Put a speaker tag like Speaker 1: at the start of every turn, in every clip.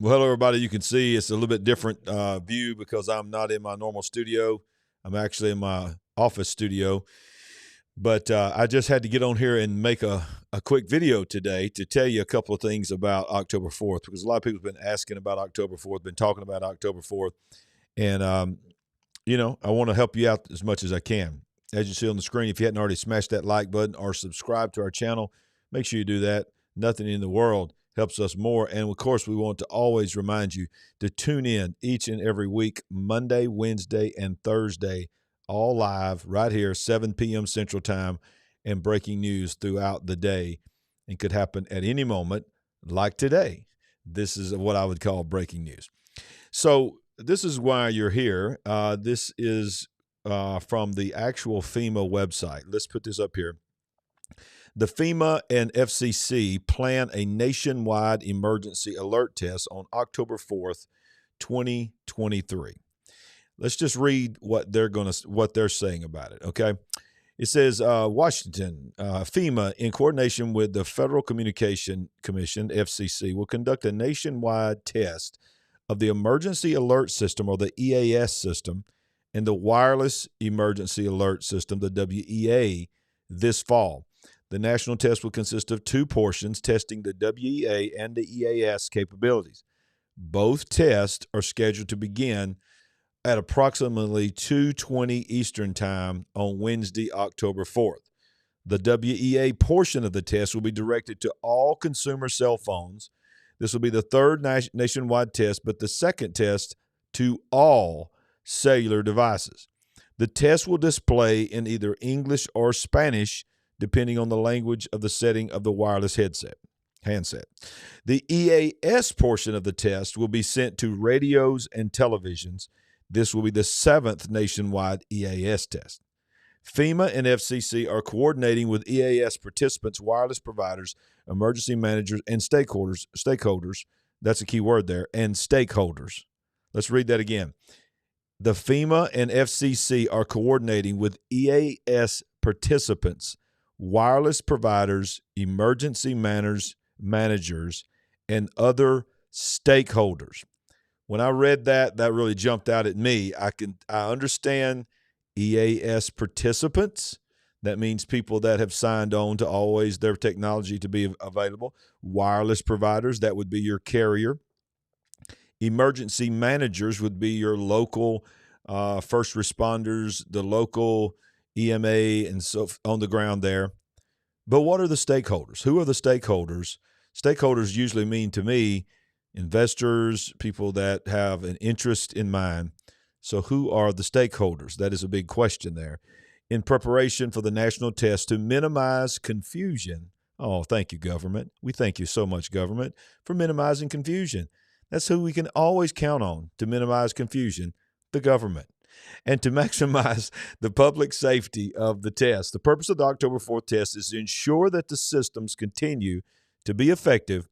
Speaker 1: Well, hello, everybody. You can see it's a little bit different view because I'm not in my normal studio. I'm actually in my office studio. But I just had to get on here and make a quick video today to tell you a couple of things about October 4th, because a lot of people have been asking about October 4th, been talking about October 4th. And, I want to help you out as much as I can. As you see on the screen, if you hadn't already smashed that like button or subscribed to our channel, make sure you do that. Nothing in the world helps us more. And, of course, we want to always remind you to tune in each and every week, Monday, Wednesday, and Thursday, all live right here, 7 p.m. Central Time, and breaking news throughout the day. And could happen at any moment, like today. This is what I would call breaking news. So this is why you're here. This is from the actual FEMA website. Let's put this up here. The FEMA and FCC plan a nationwide emergency alert test on October 4th, 2023. Let's just read what they're saying about it, okay? It says, Washington, FEMA, in coordination with the Federal Communication Commission, FCC, will conduct a nationwide test of the Emergency Alert System, or the EAS system, and the Wireless Emergency Alert System, the WEA, this fall. The national test will consist of two portions, testing the WEA and the EAS capabilities. Both tests are scheduled to begin at approximately 2:20 Eastern Time on Wednesday, October 4th. The WEA portion of the test will be directed to all consumer cell phones. This will be the third nationwide test, but the second test to all cellular devices. The test will display in either English or Spanish, depending on the language of the setting of the wireless handset. The EAS portion of the test will be sent to radios and televisions. This will be the seventh nationwide EAS test. FEMA and FCC are coordinating with EAS participants, wireless providers, emergency managers, and stakeholders. That's a key word there, and stakeholders. Let's read that again. The FEMA and FCC are coordinating with EAS participants, wireless providers, emergency managers, and other stakeholders. When I read that really jumped out at me. I understand EAS participants. That means people that have signed on to always their technology to be available. Wireless providers, that would be your carrier. Emergency managers would be your local first responders, the local EMA, and so on the ground there. But what are the stakeholders? Who are the stakeholders? Stakeholders usually mean to me investors, people that have an interest in mind. So who are the stakeholders? That is a big question there. In preparation for the national test to minimize confusion. Oh, thank you, government. We thank you so much, government, for minimizing confusion. That's who we can always count on to minimize confusion, the government. And to maximize the public safety of the test. The purpose of the October 4th test is to ensure that the systems continue to be an effective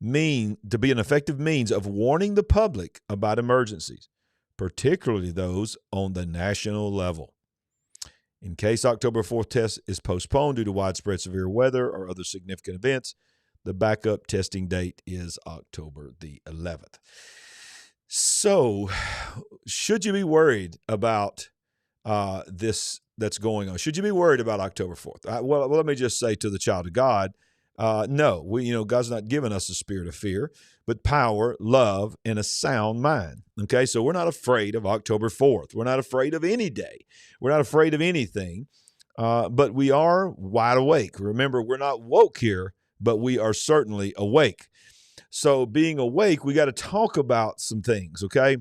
Speaker 1: means of warning the public about emergencies, particularly those on the national level. In case October 4th test is postponed due to widespread severe weather or other significant events, the backup testing date is October the 11th. So, should you be worried about this that's going on? Should you be worried about October 4th? Well, let me just say to the child of God, no. God's not given us a spirit of fear, but power, love, and a sound mind. Okay, so we're not afraid of October 4th. We're not afraid of any day. We're not afraid of anything, but we are wide awake. Remember, we're not woke here, but we are certainly awake. So being awake, we got to talk about some things, okay?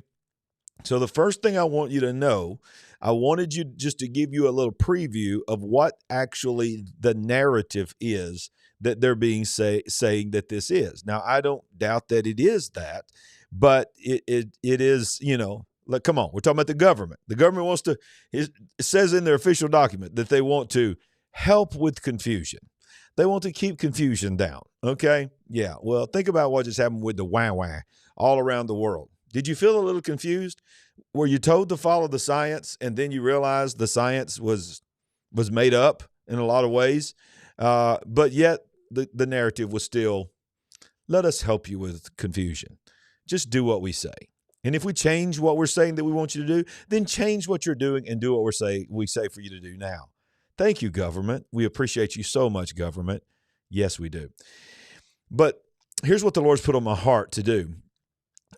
Speaker 1: So the first thing I want you to know, I wanted you just to give you a little preview of what actually the narrative is that they're being saying that this is. Now, I don't doubt that it is that, but it is, like, come on, we're talking about the government. The government wants to, it says in their official document that they want to help with confusion. They want to keep confusion down, okay? Yeah, well, think about what just happened with the wah-wah all around the world. Did you feel a little confused? Were you told to follow the science and then you realized the science was made up in a lot of ways? But yet the narrative was still, let us help you with confusion. Just do what we say. And if we change what we're saying that we want you to do, then change what you're doing and do what we say for you to do now. Thank you, government. We appreciate you so much, government. Yes, we do. But here's what the Lord's put on my heart to do.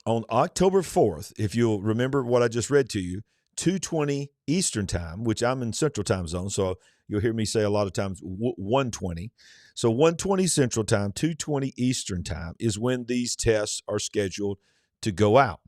Speaker 1: On October 4th, if you'll remember what I just read to you, 2:20 Eastern time, which I'm in Central Time Zone, so you'll hear me say a lot of times 1:20. So 1:20 Central Time, 2:20 Eastern Time is when these tests are scheduled to go out.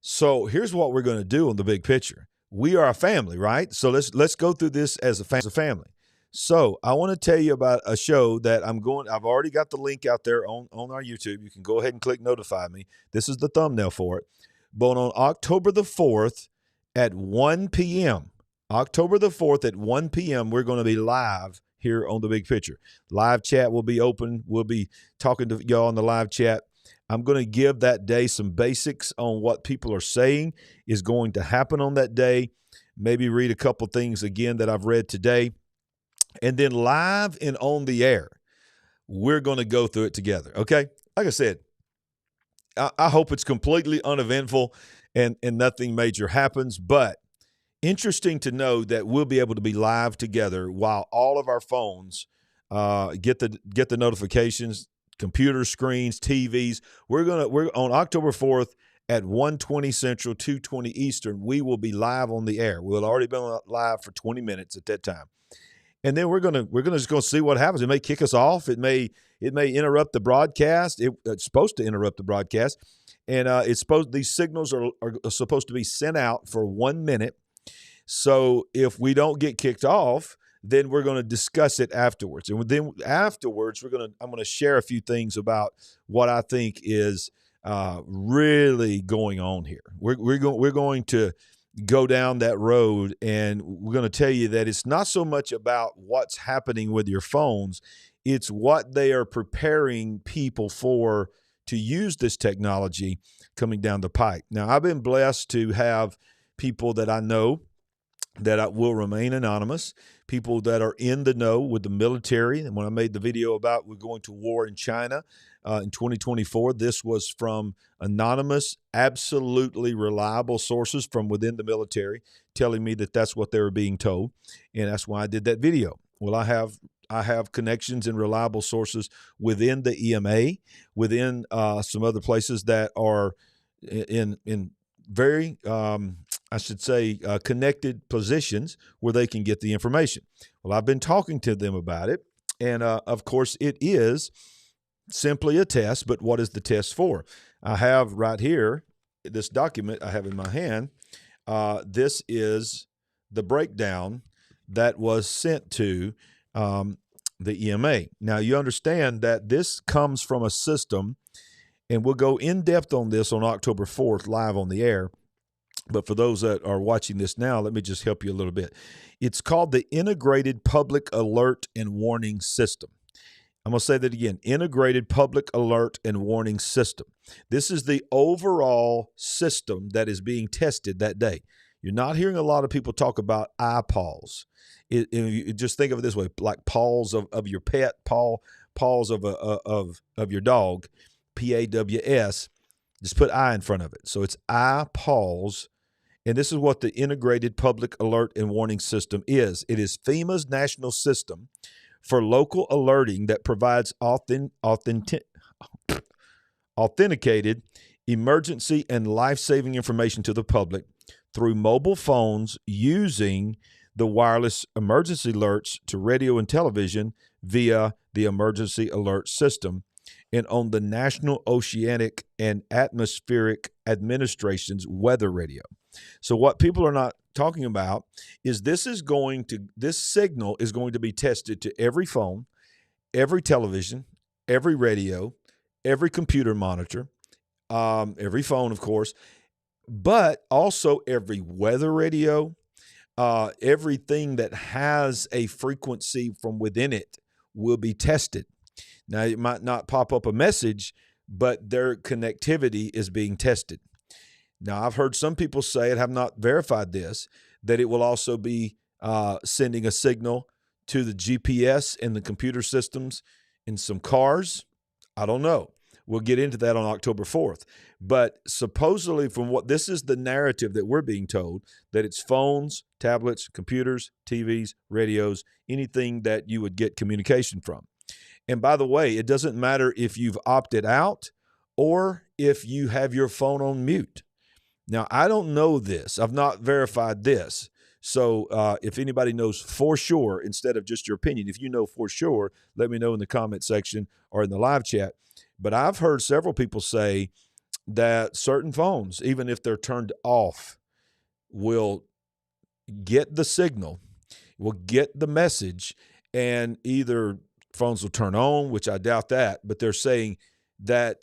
Speaker 1: So here's what we're going to do on the big picture. We are a family, right? So let's go through this as a family. So I want to tell you about a show that I've already got the link out there on our YouTube. You can go ahead and click notify me. This is the thumbnail for it. But on October the 4th at 1 p.m., October the 4th at 1 p.m., we're going to be live here on the big picture. Live chat will be open. We'll be talking to y'all on the live chat. I'm going to give that day some basics on what people are saying is going to happen on that day. Maybe read a couple things again that I've read today. And then live and on the air, we're going to go through it together, okay? Like I said, I hope it's completely uneventful and nothing major happens, but interesting to know that we'll be able to be live together while all of our phones get the notifications, computer screens, TVs. We're on October 4th at 1:20 Central, 2:20 Eastern. We will be live on the air. We'll already been live for 20 minutes at that time. And then we're gonna just go see what happens. It may kick us off. It may interrupt the broadcast. It's supposed to interrupt the broadcast, and these signals are supposed to be sent out for 1 minute. So if we don't get kicked off, then we're going to discuss it afterwards. And then afterwards, I'm going to share a few things about what I think is really going on here. We're going to go down that road, and we're going to tell you that it's not so much about what's happening with your phones. It's what they are preparing people for to use this technology coming down the pike. Now, I've been blessed to have people that I know that will remain anonymous, people that are in the know with the military. And when I made the video about we're going to war in China in 2024, this was from anonymous, absolutely reliable sources from within the military telling me that that's what they were being told. And that's why I did that video. Well, I have connections and reliable sources within the EMA, within some other places that are in very connected positions where they can get the information. Well, I've been talking to them about it. And of course, it is simply a test. But what is the test for? I have right here, this document I have in my hand. This is the breakdown that was sent to the EMA. Now, you understand that this comes from a system, and we'll go in depth on this on October 4th live on the air. But for those that are watching this now, let me just help you a little bit. It's called the Integrated Public Alert and Warning System. I'm going to say that again, Integrated Public Alert and Warning System. This is the overall system that is being tested that day. You're not hearing a lot of people talk about iPaws. You just think of it this way, like paws of your pet, paws of your dog, PAWS. Just put I in front of it. So it's iPaws. And this is what the Integrated Public Alert and Warning System is. It is FEMA's national system for local alerting that provides authenticated emergency and life-saving information to the public through mobile phones using the wireless emergency alerts to radio and television via the Emergency Alert System and on the National Oceanic and Atmospheric Administration's weather radio. So what people are not talking about is this signal is going to be tested to every phone, every television, every radio, every computer monitor, every phone, of course, but also every weather radio, everything that has a frequency from within it will be tested. Now, it might not pop up a message, but their connectivity is being tested. Now, I've heard some people say, and have not verified this, that it will also be sending a signal to the GPS and the computer systems in some cars. I don't know. We'll get into that on October 4th. But supposedly this is the narrative that we're being told, that it's phones, tablets, computers, TVs, radios, anything that you would get communication from. And by the way, it doesn't matter if you've opted out or if you have your phone on mute. Now, I don't know this. I've not verified this. So if anybody knows for sure, instead of just your opinion, if you know for sure, let me know in the comment section or in the live chat. But I've heard several people say that certain phones, even if they're turned off, will get the signal, will get the message, and either phones will turn on, which I doubt that, but they're saying that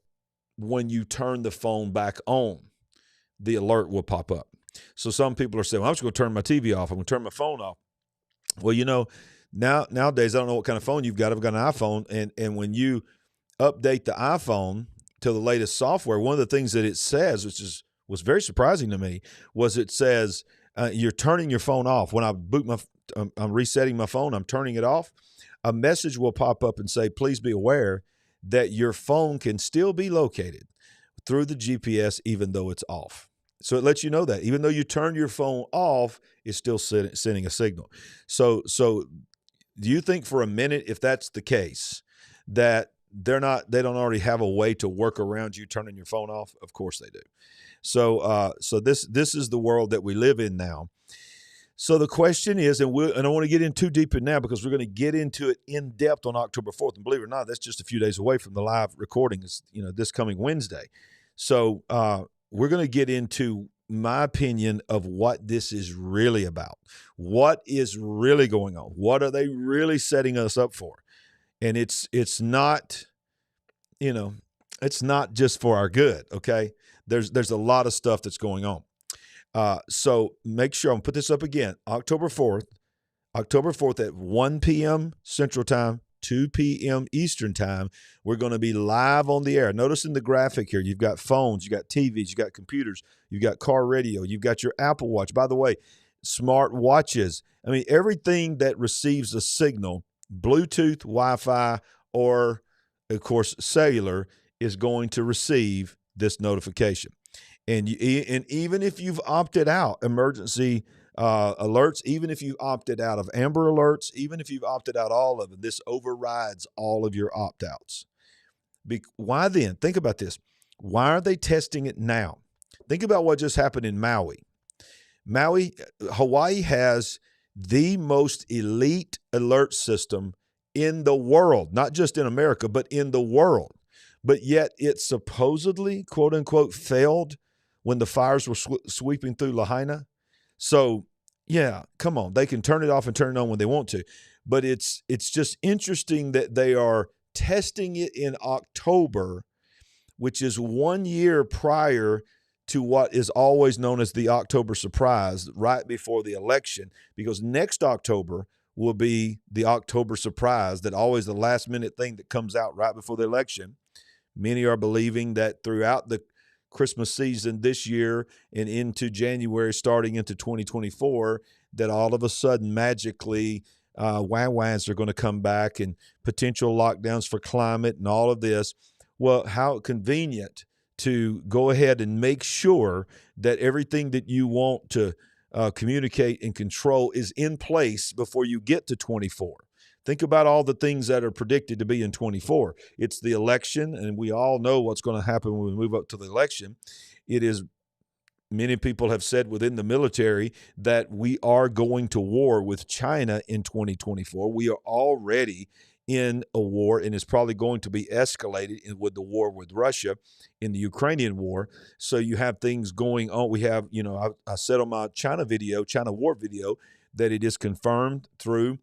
Speaker 1: when you turn the phone back on, the alert will pop up. So some people are saying, well, I'm just going to turn my TV off. I'm going to turn my phone off. Well, nowadays, I don't know what kind of phone you've got. I've got an iPhone, and when you update the iPhone to the latest software, one of the things that it says, which was very surprising to me, was it says you're turning your phone off. When I boot I'm resetting my phone, I'm turning it off. A message will pop up and say, please be aware that your phone can still be located through the GPS even though it's off. So it lets you know that even though you turn your phone off, it's still sending a signal. So do you think for a minute, if that's the case, that they don't already have a way to work around you turning your phone off? Of course they do. So this is the world that we live in now. So the question is, and I don't want to get in too deep in now because we're going to get into it in depth on October 4th. And believe it or not, that's just a few days away from the live recording. It's, this coming Wednesday. So we're going to get into my opinion of what this is really about. What is really going on? What are they really setting us up for? And it's not, it's not just for our good. Okay. There's a lot of stuff that's going on. So make sure, I'm going to put this up again, October 4th at 1 p.m. Central Time, 2 p.m. Eastern Time. We're going to be live on the air. Notice in the graphic here, you've got phones, you got TVs, you got computers, you've got car radio, you've got your Apple Watch. By the way, smart watches. I mean, everything that receives a signal, Bluetooth, Wi-Fi, or, of course, cellular, is going to receive this notification. And even if you've opted out emergency alerts, even if you've opted out of Amber Alerts, even if you've opted out all of them, this overrides all of your opt-outs. Why then? Think about this. Why are they testing it now? Think about what just happened in Maui. Hawaii has the most elite alert system in the world, not just in America, but in the world. But yet it supposedly, quote unquote, failed when the fires were sweeping through Lahaina. So, yeah, come on. They can turn it off and turn it on when they want to. But it's just interesting that they are testing it in October, which is 1 year prior to what is always known as the October surprise, right before the election, because next October will be the October surprise, that always the last minute thing that comes out right before the election. Many are believing that throughout the Christmas season this year and into January, starting into 2024, that all of a sudden magically whans are going to come back and potential lockdowns for climate and all of this. Well, how convenient to go ahead and make sure that everything that you want to communicate and control is in place before you get to 24. Think about all the things that are predicted to be in 24. It's the election, and we all know what's going to happen when we move up to the election. It is, many people have said within the military that we are going to war with China in 2024. We are already in a war, and it's probably going to be escalated with the war with Russia in the Ukrainian war. So you have things going on. We have, I said on my China war video, that it is confirmed through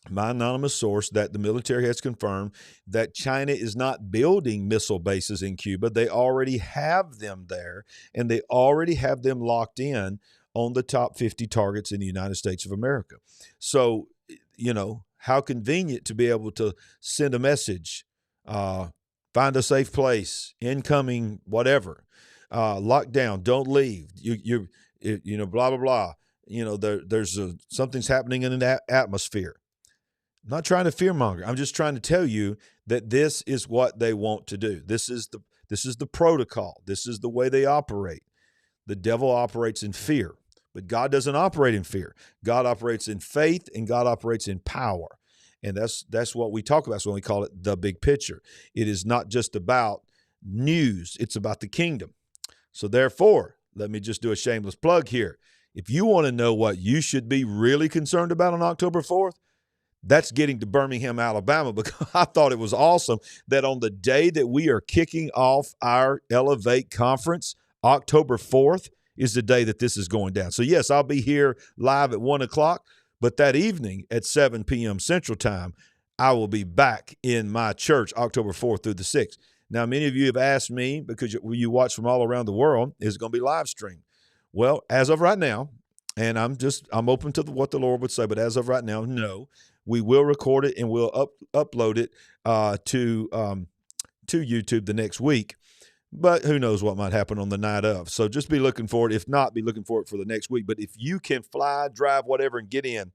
Speaker 1: my anonymous source that the military has confirmed that China is not building missile bases in Cuba. They already have them there, and they already have them locked in on the top 50 targets in the United States of America. So, how convenient to be able to send a message, find a safe place, incoming, whatever, lockdown, don't leave, blah, blah, blah. There's something's happening in the atmosphere. I'm not trying to fearmonger. I'm just trying to tell you that this is what they want to do. This is the protocol. This is the way they operate. The devil operates in fear, but God doesn't operate in fear. God operates in faith, and God operates in power. And that's what we talk about. That's when we call it the big picture. It is not just about news. It's about the kingdom. So therefore, let me just do a shameless plug here. If you want to know what you should be really concerned about on October 4th, that's getting to Birmingham, Alabama, because I thought it was awesome that on the day that we are kicking off our Elevate conference, October 4th is the day that this is going down. So yes, I'll be here live at 1 o'clock, but that evening at 7 p.m. Central Time, I will be back in my church October 4th through the 6th. Now, many of you have asked me, because you watch from all around the world, is it going to be live streamed? Well, as of right now, and I'm open to what the Lord would say, but as of right now, no. We will record it and we'll upload it to YouTube the next week. But who knows what might happen on the night of. So just be looking for it. If not, be looking for it for the next week. But if you can fly, drive, whatever, and get in,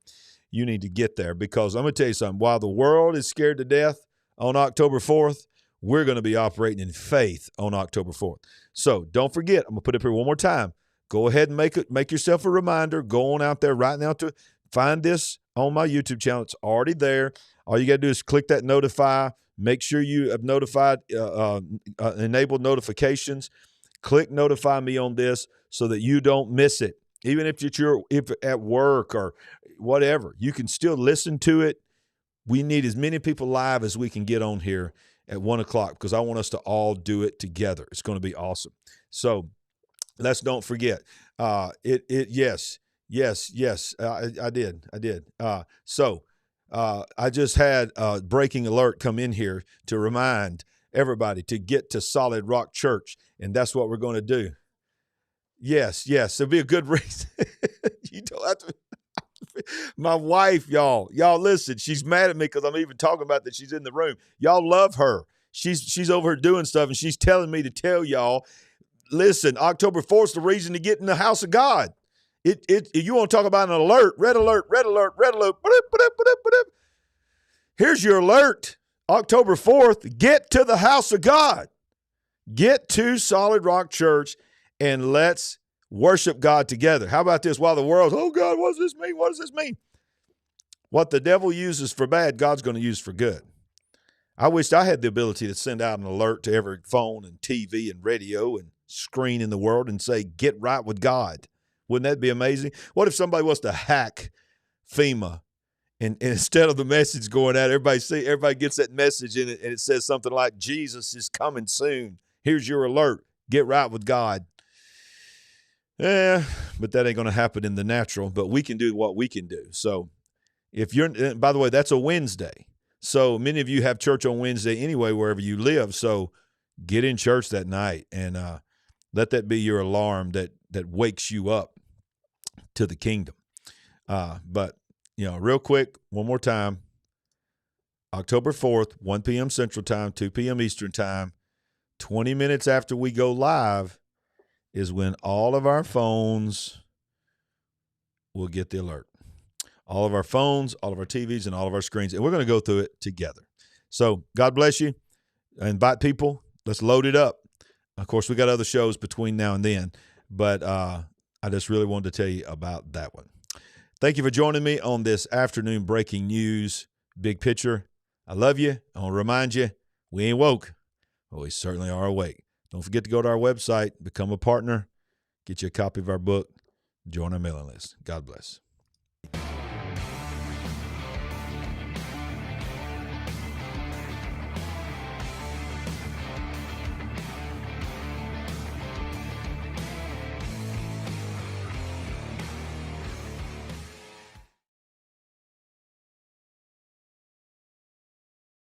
Speaker 1: you need to get there. Because I'm going to tell you something. While the world is scared to death on October 4th, we're going to be operating in faith on October 4th. So don't forget, I'm going to put it up here one more time. Go ahead and make yourself a reminder. Go on out there right now to find this on my YouTube channel. It's already there. All you got to do is click that notify. Make sure you have enabled notifications. Click notify me on this so that you don't miss it. Even if if at work or whatever, you can still listen to it. We need as many people live as we can get on here at 1 o'clock because I want us to all do it together. It's going to be awesome. So let's don't forget. Yes. I did. I just had a breaking alert come in here to remind everybody to get to Solid Rock Church, and that's what we're going to do. Yes, it'll be a good reason. You don't have to. My wife, y'all listen, she's mad at me because I'm even talking about that she's in the room. Y'all love her. She's over here doing stuff, and she's telling me to tell y'all, listen, October 4th is the reason to get in the house of God. You want to talk about an alert, red alert. Here's your alert. October 4th, get to the house of God. Get to Solid Rock Church and let's worship God together. How about this? While the world's, oh God, what does this mean? What does this mean? What the devil uses for bad, God's going to use for good. I wished I had the ability to send out an alert to every phone and TV and radio and screen in the world and say, get right with God. Wouldn't that be amazing? What if somebody was to hack FEMA and instead of the message going out, everybody gets that message in it and it says something like, Jesus is coming soon. Here's your alert. Get right with God. But that ain't going to happen in the natural, but we can do what we can do. So by the way, that's a Wednesday. So many of you have church on Wednesday anyway, wherever you live. So get in church that night and let that be your alarm that wakes you up to the kingdom. But, real quick, one more time, October 4th, 1 p.m. Central Time, 2 p.m. Eastern Time, 20 minutes after we go live is when all of our phones will get the alert. All of our phones, all of our TVs, and all of our screens. And we're going to go through it together. So God bless you. Invite people. Let's load it up. Of course, we got other shows between now and then, but I just really wanted to tell you about that one. Thank you for joining me on this afternoon breaking news big picture. I love you. I want to remind you, we ain't woke, but we certainly are awake. Don't forget to go to our website, become a partner, get you a copy of our book, join our mailing list. God bless.